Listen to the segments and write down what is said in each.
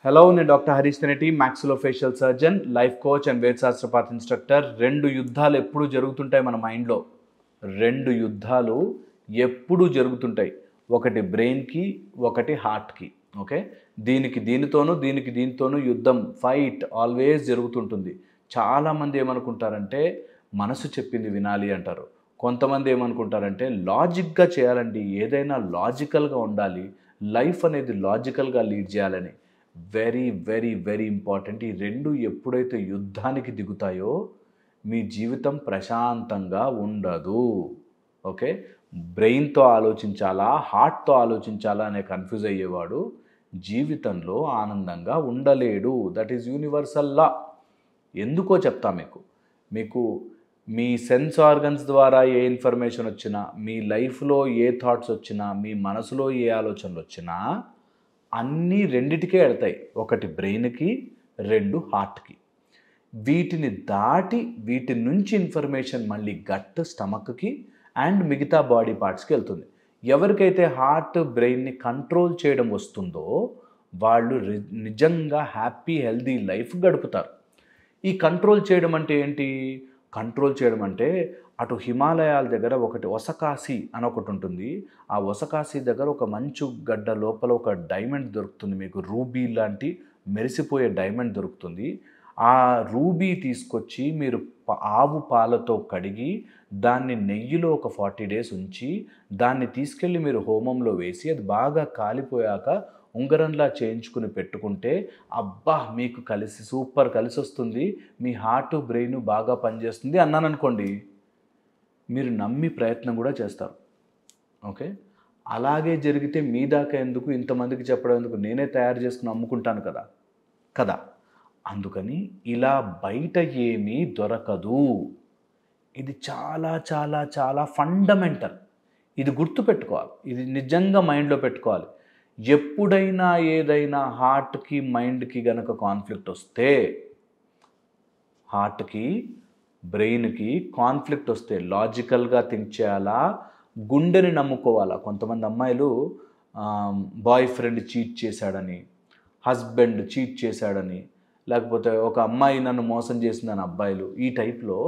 Hello, నేను doctor Harish Teneti, maxillofacial surgeon, life coach and వేదశాస్త్రపాత్ instructor. రెండు యుద్ధాలు ఎప్పుడు జరుగుతుంటాయి మన మైండ్లో. రెండు యుద్ధాలు ఎప్పుడు జరుగుతుంటాయి. ఒకటి బ్రెయిన్కి, ఒకటి హార్ట్కి. ఓకే, దీనికి దీనితోనూ యుద్ధం, ఫైట్ ఆల్వేస్ జరుగుతుంటుంది. చాలామంది ఏమనుకుంటారంటే మనసు చెప్పింది వినాలి అంటారు. కొంతమంది ఏమనుకుంటారంటే లాజిక్గా చేయాలండి, ఏదైనా లాజికల్గా ఉండాలి, లైఫ్ అనేది లాజికల్గా లీడ్ చేయాలని. Very very very important. ఈ రెండు ఎప్పుడైతే యుద్ధానికి దిగుతాయో మీ జీవితం ప్రశాంతంగా ఉండదు. ఓకే, బ్రెయిన్తో ఆలోచించాలా, హార్ట్తో ఆలోచించాలా అనే కన్ఫ్యూజ్ అయ్యేవాడు జీవితంలో ఆనందంగా ఉండలేడు. That is universal law. ఎందుకో చెప్తా మీకు మీ సెన్స్ ఆర్గన్స్ ద్వారా ఏ ఇన్ఫర్మేషన్ వచ్చినా, మీ లైఫ్లో ఏ థాట్స్ వచ్చినా, మీ మనసులో ఏ ఆలోచనలు వచ్చినా అన్నీ రెండిటికే వెళ్తాయి. ఒకటి బ్రెయిన్కి, రెండు హార్ట్కి. వీటిని దాటి వీటి నుంచి ఇన్ఫర్మేషన్ మళ్ళీ గట్, స్టమక్కి అండ్ మిగతా బాడీ పార్ట్స్కి వెళ్తుంది. ఎవరికైతే హార్ట్ బ్రెయిన్ని కంట్రోల్ చేయడం వస్తుందో వాళ్ళు నిజంగా హ్యాపీ హెల్దీ లైఫ్ గడుపుతారు. ఈ కంట్రోల్ చేయడం అంటే ఏంటి? కంట్రోల్ చేయడం అంటే అటు హిమాలయాల దగ్గర ఒకటి ఒసకాసి అని ఒకటి ఉంటుంది. ఆ ఒసకాసి దగ్గర ఒక మంచు గడ్డ లోపల ఒక డైమండ్ దొరుకుతుంది. మీకు రూబీ లాంటి మెరిసిపోయే డైమండ్ దొరుకుతుంది. ఆ రూబీ తీసుకొచ్చి మీరు ఆవు పాలతో కడిగి దాన్ని నెయ్యిలో ఒక 40 days ఉంచి దాన్ని తీసుకెళ్ళి మీరు హోమంలో వేసి అది బాగా కాలిపోయాక ఉంగరంలా చేయించుకుని పెట్టుకుంటే అబ్బా మీకు సూపర్ కలిసి వస్తుంది, మీ హార్ట్ బ్రెయిన్ బాగా పనిచేస్తుంది అన్నాను అనుకోండి, మీరు నమ్మి ప్రయత్నం కూడా చేస్తారు. ఓకే, అలాగే జరిగితే మీ దాకా ఎందుకు, ఇంతమందికి చెప్పడం ఎందుకు, నేనే తయారు చేసుకుని అమ్ముకుంటాను కదా. అందుకని ఇలా బయట ఏమీ దొరకదు. ఇది చాలా చాలా చాలా ఫండమెంటల్. ఇది గుర్తుపెట్టుకోవాలి, ఇది నిజంగా మైండ్లో పెట్టుకోవాలి. ఎప్పుడైనా ఏదైనా హార్ట్కి మైండ్కి గనక కాన్ఫ్లిక్ట్ వస్తే, హార్ట్కి బ్రెయిన్కి కాన్ఫ్లిక్ట్ వస్తే లాజికల్గా థింక్ చేయాలా, గుండెని నమ్ముకోవాలా. కొంతమంది అమ్మాయిలు బాయ్ ఫ్రెండ్ చీట్ చేశాడని, హస్బెండ్ చీట్ చేశాడని, లేకపోతే ఒక అమ్మాయి నన్ను మోసం చేసిందని అబ్బాయిలు, ఈ టైప్లో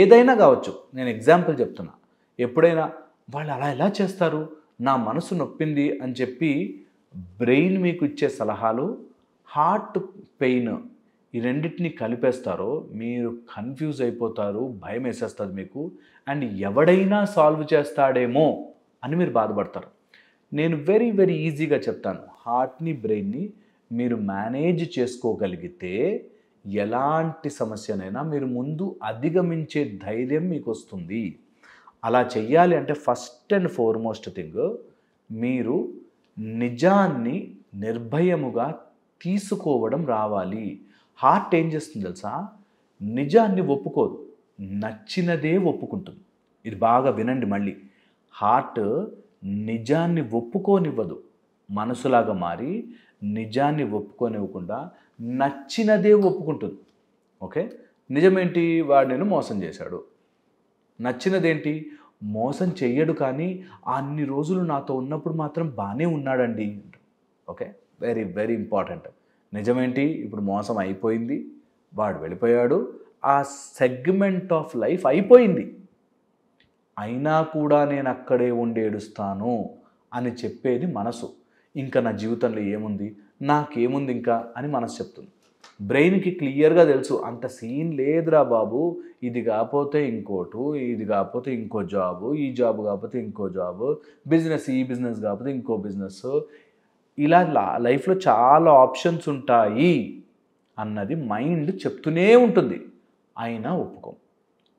ఏదైనా కావచ్చు. నేను ఎగ్జాంపుల్ చెప్తున్నా. ఎప్పుడైనా వాళ్ళు అలా ఎలా చేస్తారు, నా మనసు నొప్పింది అని చెప్పి బ్రెయిన్ మీకు ఇచ్చే సలహాలు, హార్ట్ పెయిన్, ఈ రెండింటిని కలిపేస్తారో మీరు కన్ఫ్యూజ్ అయిపోతారు, భయం వేసేస్తుంది మీకు. అండ్ ఎవడైనా సాల్వ్ చేస్తాడేమో అని మీరు బాధపడతారు. నేను వెరీ వెరీ ఈజీగా చెప్తాను. హార్ట్ని బ్రెయిన్ని మీరు మేనేజ్ చేసుకోగలిగితే ఎలాంటి సమస్యనైనా మీరు ముందు అధిగమించే ధైర్యం మీకు వస్తుంది. అలా చెయ్యాలి అంటే ఫస్ట్ అండ్ ఫార్మోస్ట్ థింగ్, మీరు నిజాన్ని నిర్భయముగా తీసుకోవడం రావాలి. హార్ట్ ఏం చేస్తుంది తెలుసా? నిజాన్ని ఒప్పుకోదు, నచ్చినదే ఒప్పుకుంటుంది. ఇది బాగా వినండి మళ్ళీ. హార్ట్ నిజాన్ని ఒప్పుకోనివ్వదు. మనసులాగా మారి నిజాన్ని ఒప్పుకోనివ్వకుండా నచ్చినదే ఒప్పుకుంటుంది. ఓకే, నిజమేంటి? వాడు నేను మోసం చేశాడు. నచ్చినదేంటి? మోసం చెయ్యడు కానీ అన్ని రోజులు నాతో ఉన్నప్పుడు మాత్రం బాగానే ఉన్నాడండి. Okay, very very important. నిజమేంటి? ఇప్పుడు మోసం అయిపోయింది, వాడు వెళ్ళిపోయాడు, ఆ సెగ్మెంట్ ఆఫ్ లైఫ్ అయిపోయింది. అయినా కూడా నేను అక్కడే ఉండి ఏడుస్తాను అని చెప్పేది మనసు. ఇంకా నా జీవితంలో ఏముంది, నాకేముంది ఇంకా అని మనసు చెప్తుంది. బ్రెయిన్కి క్లియర్గా తెలుసు, అంత సీన్ లేదురా బాబు, ఇది కాకపోతే ఇంకోటు, ఇది కాకపోతే ఇంకో జాబు, ఈ జాబ్ కాకపోతే ఇంకో జాబు, బిజినెస్ ఈ బిజినెస్ కాకపోతే ఇంకో బిజినెస్, ఇలా లైఫ్లో చాలా ఆప్షన్స్ ఉంటాయి అన్నది మైండ్ చెప్తూనే ఉంటుంది. అయినా ఒప్పుకోం.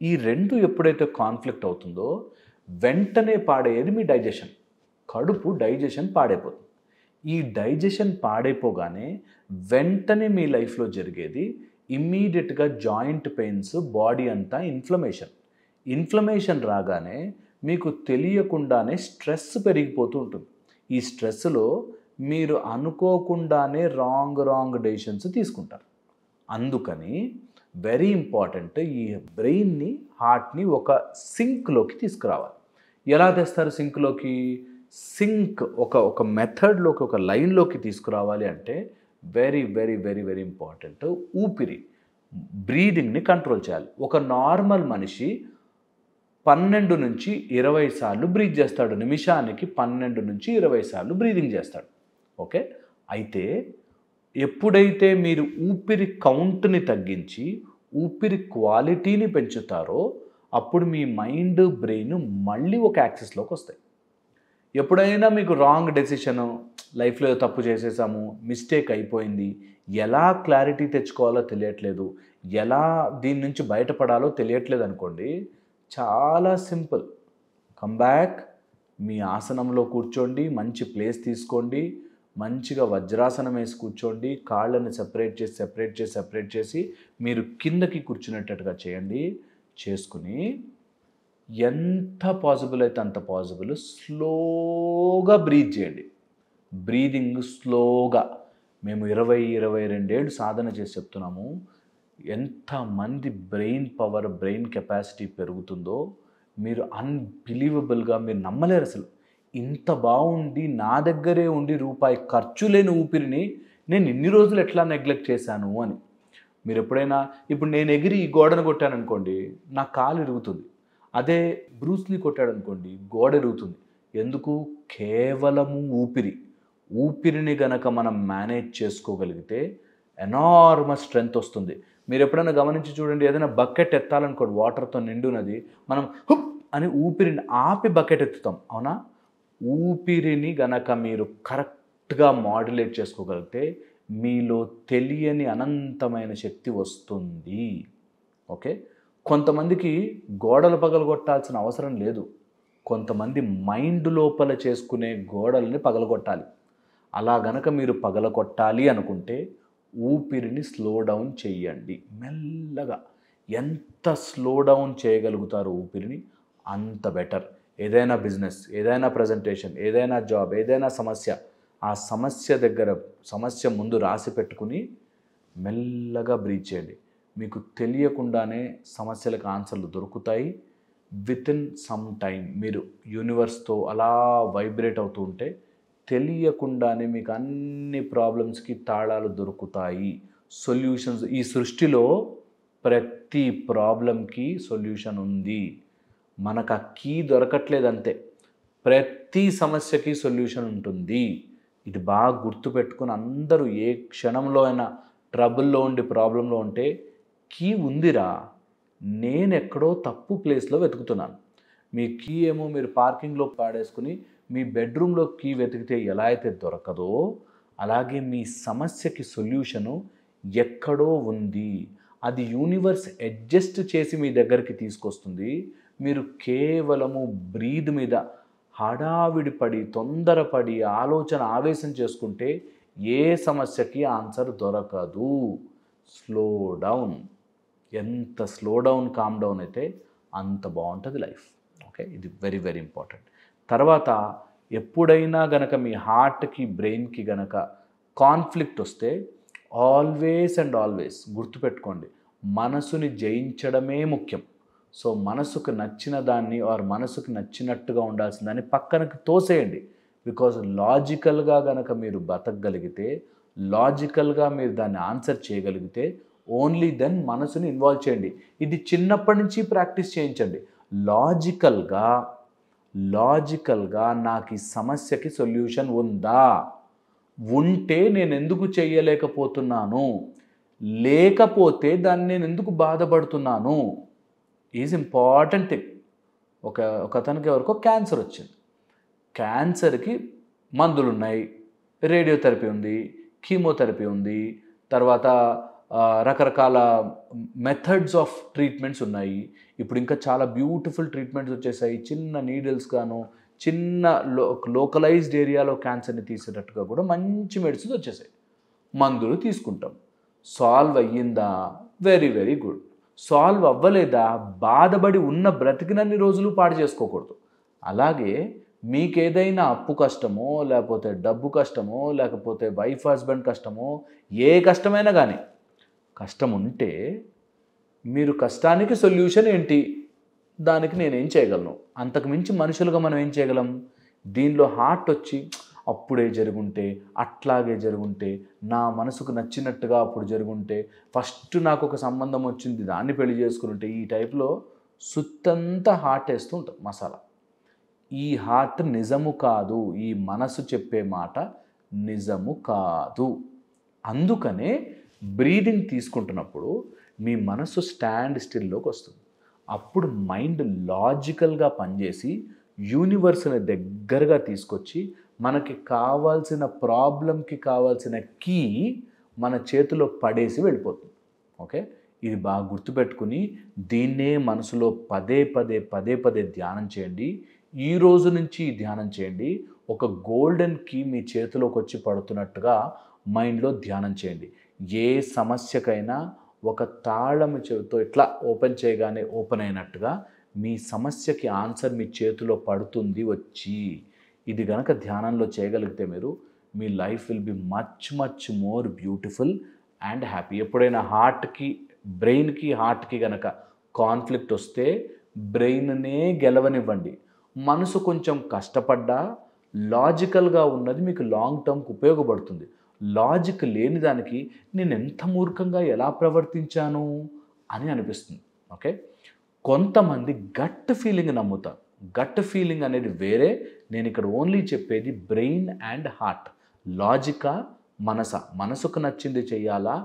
ఈ రెండు ఎప్పుడైతే కాన్ఫ్లిక్ట్ అవుతుందో వెంటనే పాడేది మీ డైజెషన్. కడుపు డైజెషన్ పాడైపోతుంది. ఈ డైజెషన్ పాడైపోగానే వెంటనే మీ లైఫ్లో జరిగేది ఇమ్మీడియట్గా జాయింట్ పెయిన్స్, బాడీ అంతా ఇన్ఫ్లమేషన్ రాగానే మీకు తెలియకుండానే స్ట్రెస్ పెరిగిపోతూ ఉంటుంది. ఈ స్ట్రెస్లో మీరు అనుకోకుండానే రాంగ్ డెసిషన్స్ తీసుకుంటారు. అందుకని వెరీ ఇంపార్టెంట్, ఈ బ్రెయిన్ని, హార్ట్ని ఒక సింక్లోకి తీసుకురావాలి. ఎలా తెస్తారు సింక్లోకి? ఒక మెథడ్లోకి, ఒక లైన్లోకి తీసుకురావాలి అంటే very very very very important. ఊపిరి, బ్రీదింగ్ని కంట్రోల్ చేయాలి. ఒక నార్మల్ మనిషి 12 నుంచి 20 సార్లు బ్రీత్ చేస్తాడు. నిమిషానికి 12 నుంచి 20 సార్లు బ్రీదింగ్ చేస్తాడు. ఓకే, అయితే ఎప్పుడైతే మీరు ఊపిరి కౌంట్ని తగ్గించి ఊపిరి క్వాలిటీని పెంచుతారో అప్పుడు మీ మైండ్, బ్రెయిన్ మళ్ళీ ఒక యాక్సిస్లోకి వస్తాయి. ఎప్పుడైనా మీకు రాంగ్ డెసిషను, లైఫ్లో తప్పు చేసేసాము, మిస్టేక్ అయిపోయింది, ఎలా క్లారిటీ తెచ్చుకోవాలో తెలియట్లేదు, ఎలా దీని నుంచి బయటపడాలో తెలియట్లేదు అనుకోండి, చాలా సింపుల్. కమ్ బ్యాక్, మీ ఆసనంలో కూర్చోండి, మంచి ప్లేస్ తీసుకోండి, మంచిగా వజ్రాసనం వేసి కూర్చోండి, కాళ్ళని సెపరేట్ చేసి మీరు కిందకి కూర్చునేటట్టుగా చేయండి. చేసుకుని ఎంత పాసిబుల్ అయితే అంత పాసిబుల్ స్లోగా బ్రీత్ చేయండి. బ్రీదింగ్ స్లోగా. మేము 22 ఏళ్ళు సాధన చేసి చెప్తున్నాము. ఎంతమంది బ్రెయిన్ పవర్, బ్రెయిన్ కెపాసిటీ పెరుగుతుందో మీరు అన్బిలీవబుల్గా మీరు నమ్మలేరు. అసలు ఇంత బాగుండి నా దగ్గరే ఉండి రూపాయి ఖర్చు లేని ఊపిరిని నేను ఇన్ని రోజులు ఎట్లా నెగ్లెక్ట్ చేశాను అని. మీరు ఎప్పుడైనా, ఇప్పుడు నేను ఎగిరి ఈ గోడను కొట్టాను అనుకోండి, నా కాలు ఇరుగుతుంది. అదే బ్రూస్లీ కొట్టాడు అనుకోండి, గోడ ఇరుగుతుంది. ఎందుకు? కేవలము ఊపిరిని గనక మనం మేనేజ్ చేసుకోగలిగితే ఎనార్మస్ స్ట్రెంగ్త్ వస్తుంది. మీరు ఎప్పుడైనా గమనించి చూడండి, ఏదైనా బకెట్ ఎత్తాలనుకోండి, వాటర్తో నిండునది, మనం హుప్ అని ఊపిరిని ఆపి బకెట్ ఎత్తుతాం, అవునా? ఊపిరిని గనక మీరు కరెక్ట్గా మాడ్యులేట్ చేసుకోగలిగితే మీలో తెలియని అనంతమైన శక్తి వస్తుంది. ఓకే, కొంతమందికి గోడలు పగలగొట్టాల్సిన అవసరం లేదు. కొంతమంది మైండ్ లోపల చేసుకునే గోడల్ని పగలగొట్టాలి. అలా గనక మీరు పగలగొట్టాలి అనుకుంటే ఊపిరిని స్లో డౌన్ చేయండి మెల్లగా. ఎంత స్లో డౌన్ చేయగలుగుతారో ఊపిరిని అంత బెటర్. ఏదైనా బిజినెస్, ఏదైనా ప్రజెంటేషన్, ఏదైనా జాబ్, ఏదైనా సమస్య, ఆ సమస్య ముందు రాసి పెట్టుకుని మెల్లగా బ్రీత్ చేయండి. మీకు తెలియకుండానే సమస్యలకు ఆన్సర్లు దొరుకుతాయి. వితిన్ సమ్ టైం మీరు యూనివర్స్తో అలా వైబ్రేట్ అవుతూ ఉంటే తెలియకుండానే మీకు అన్ని ప్రాబ్లమ్స్కి తాళాలు దొరుకుతాయి, సొల్యూషన్స్. ఈ సృష్టిలో ప్రతి ప్రాబ్లంకి సొల్యూషన్ ఉంది. మనకు ఆ కీ దొరకట్లేదు అంతే. ప్రతి సమస్యకి సొల్యూషన్ ఉంటుంది. ఇది బాగా గుర్తుపెట్టుకుని అందరూ ఏ క్షణంలో అయినా ట్రబుల్లో ఉండి ప్రాబ్లంలో ఉంటే కీ ఉందిరా, నేను ఎక్కడో తప్పు ప్లేస్లో వెతుకుతున్నాను. మీ కీ ఏమో మీరు పార్కింగ్లో పాడేసుకుని మీ బెడ్రూమ్లో కీ వెతికితే ఎలా అయితే దొరకదో అలాగే మీ సమస్యకి సొల్యూషను ఎక్కడో ఉంది. అది యూనివర్స్ అడ్జస్ట్ చేసి మీ దగ్గరికి తీసుకొస్తుంది. మీరు కేవలము బ్రీద్ మీద హడావిడి పడి, తొందరపడి, ఆవేశం చేసుకుంటే ఏ సమస్యకి ఆన్సర్ దొరకదు. Slow down. ఎంత స్లో డౌన్, కామ్ డౌన్ అయితే అంత బాగుంటుంది లైఫ్. ఓకే, ఇది వెరీ వెరీ ఇంపార్టెంట్. తర్వాత ఎప్పుడైనా గనక మీ హార్ట్కి, బ్రెయిన్కి గనక కాన్ఫ్లిక్ట్ వస్తే ఆల్వేస్ అండ్ ఆల్వేస్ గుర్తుపెట్టుకోండి, మనసుని జయించడమే ముఖ్యం. సో మనసుకు నచ్చిన దాన్ని ఆర్ మనసుకు నచ్చినట్టుగా ఉండాల్సిన దాన్ని పక్కనకి తోసేయండి. బికాజ్ లాజికల్గా గనక మీరు బతకగలిగితే, లాజికల్గా మీరు దాన్ని ఆన్సర్ చేయగలిగితే ఓన్లీ దెన్ మనసుని ఇన్వాల్వ్ చేయండి. ఇది చిన్నప్పటి నుంచి ప్రాక్టీస్ చేయించండి. లాజికల్గా నాకు ఈ సమస్యకి సొల్యూషన్ ఉందా, ఉంటే నేను ఎందుకు చేయలేకపోతున్నాను, లేకపోతే దాన్ని నేను ఎందుకు బాధపడుతున్నాను ఈజ్ ఇంపార్టెంట్ థింగ్. ఒక అతనికి ఎవరికో క్యాన్సర్ వచ్చింది. క్యాన్సర్కి మందులు ఉన్నాయి, రేడియోథెరపీ ఉంది, కీమోథెరపీ ఉంది, తర్వాత రకరకాల మెథడ్స్ ఆఫ్ ట్రీట్మెంట్స్ ఉన్నాయి. ఇప్పుడు ఇంకా చాలా బ్యూటిఫుల్ ట్రీట్మెంట్స్ వచ్చేసాయి. చిన్న నీడిల్స్ గాను, చిన్న లోకలైజ్డ్ ఏరియాలో క్యాన్సర్ని తీసేటట్టుగా కూడా మంచి మెడిసిన్స్ వచ్చేసాయి. మందులు తీసుకుంటాం. సాల్వ్ అయ్యిందా? Very very good. సాల్వ్ అవ్వలేదా? బాధపడి ఉన్న బ్రతికినన్ని రోజులు పాడు చేసుకోకూడదు. అలాగే మీకేదైనా అప్పు కష్టమో, లేకపోతే డబ్బు కష్టమో, లేకపోతే వైఫ్ హస్బెండ్ కష్టమో, ఏ కష్టమైనా కానీ కష్టం ఉంటే మీరు కష్టానికి సొల్యూషన్ ఏంటి, దానికి నేనేం చేయగలను, అంతకు మించి మనుషులుగా మనం ఏం చేయగలం? దీనిలో హార్ట్ వచ్చి అప్పుడే జరుగుంటే, అట్లాగే జరుగుంటే, నా మనసుకు నచ్చినట్టుగా అప్పుడు జరుగుంటే, ఫస్ట్ నాకు ఒక సంబంధం వచ్చింది దాన్ని పెళ్లి చేసుకుని ఉంటే, ఈ టైప్లో సుత్తంతా హార్ట్ వేస్తూ ఉంటుంది మసాలా. ఈ హార్ట్ నిజము కాదు, ఈ మనసు చెప్పే మాట నిజము కాదు. అందుకనే బ్రీదింగ్ తీసుకుంటున్నప్పుడు మీ మనసు స్టాండ్ స్టిల్లోకి వస్తుంది. అప్పుడు మైండ్ లాజికల్గా పనిచేసి యూనివర్స్ని దగ్గరగా తీసుకొచ్చి మనకి కావాల్సిన ప్రాబ్లంకి కావాల్సిన కీ మన చేతిలో పడేసి వెళ్ళిపోతుంది. ఓకే, ఇది బాగా గుర్తుపెట్టుకుని దీన్నే మనసులో పదే పదే ధ్యానం చేయండి. ఈ రోజు నుంచి ధ్యానం చేయండి. ఒక గోల్డెన్ కీ మీ చేతిలోకి వచ్చి పడుతున్నట్టుగా మైండ్లో ధ్యానం చేయండి. ఏ సమస్యకైనా ఒక తాళం చెవితో ఇట్లా ఓపెన్ చేయగానే ఓపెన్ అయినట్టుగా మీ సమస్యకి ఆన్సర్ మీ చేతిలో పడుతుంది వచ్చి. ఇది కనుక ధ్యానంలో చేయగలిగితే మీరు మీ life will be much more beautiful and happy. ఎప్పుడైనా బ్రెయిన్కి హార్ట్కి కనుక కాన్ఫ్లిక్ట్ వస్తే బ్రెయిన్నే గెలవనివ్వండి. మనసు కొంచెం కష్టపడ్డా లాజికల్గా ఉన్నది మీకు లాంగ్ టర్మ్కి ఉపయోగపడుతుంది. లాజిక్ లేని దానికి నేను ఎంత మూర్ఖంగా ఎలా ప్రవర్తించాను అని అనిపిస్తుంది. ఓకే, కొంతమంది గట్ ఫీలింగ్ నమ్ముతారు. గట్ ఫీలింగ్ అనేది వేరే. నేను ఇక్కడ ఓన్లీ చెప్పేది బ్రెయిన్ అండ్ హార్ట్. లాజికా మనసుకు నచ్చింది చేయాలా,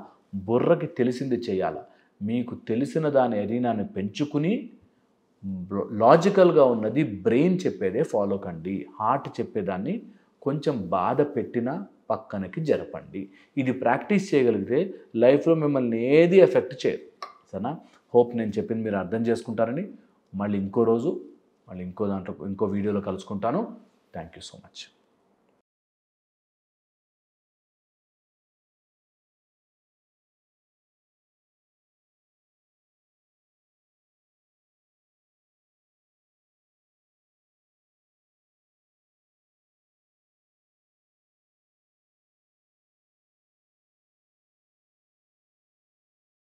బుర్రకి తెలిసింది చేయాలా? మీకు తెలిసిన దాని ఎరీనాని పెంచుకుని లాజికల్గా ఉన్నది బ్రెయిన్ చెప్పేదే ఫాలో కండి. హార్ట్ చెప్పేదాన్ని కొంచెం బాధ పెట్టినా పక్కనకి జరపండి. ఇది ప్రాక్టీస్ చేయగలిగితే లైఫ్లో మిమ్మల్ని ఏది ఎఫెక్ట్ చేయదు. సరేనా? హోప్ నేను చెప్పింది మీరు అర్థం చేసుకుంటారని. మళ్ళీ ఇంకో రోజు ఇంకో వీడియోలో కలుసుకుంటాను. Thank you so much.